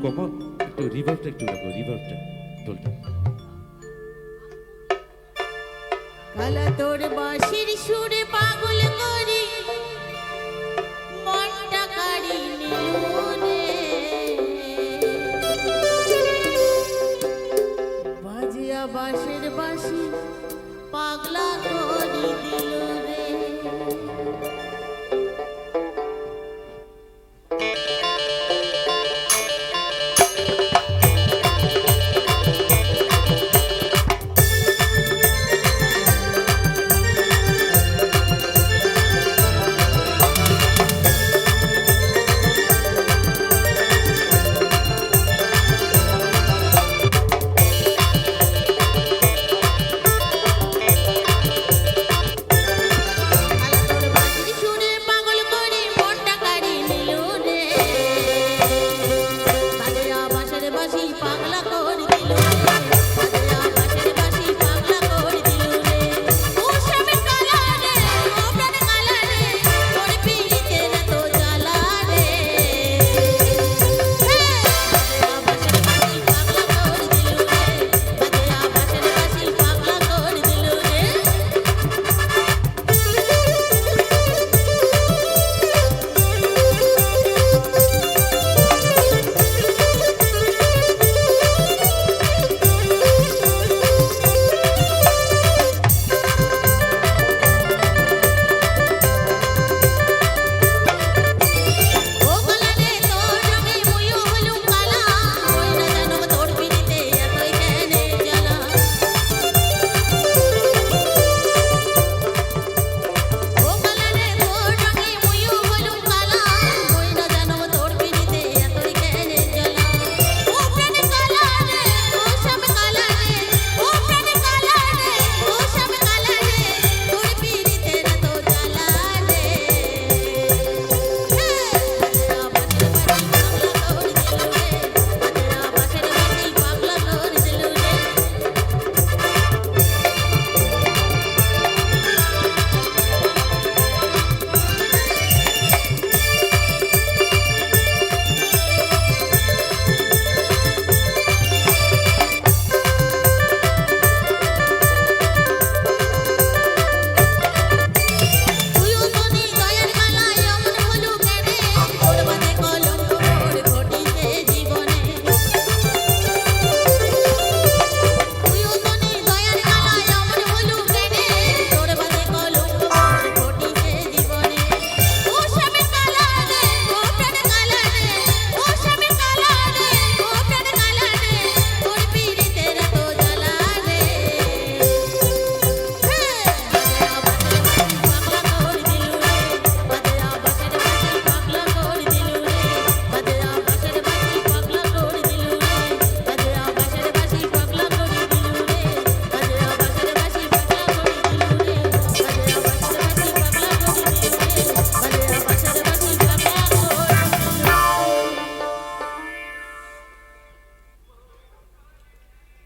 কমাও, একটু রিভার্বটা একটু রাখো, রিভার্বটা ঢোলটা। কালা তোর বাঁশির সুরে পাগল করে মনটা কাড়ি নিল রে, বাজিয়া বাঁশের বাঁশি পাগলা করে দিল রে।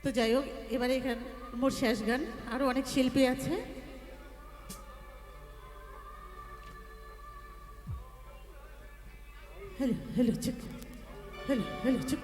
তো যাই হোক, এবারে এখানে মোর শেষ গান, আরো অনেক শিল্পী আছে। হ্যালো হ্যালো চুপ, হ্যালো হ্যালো চুপ।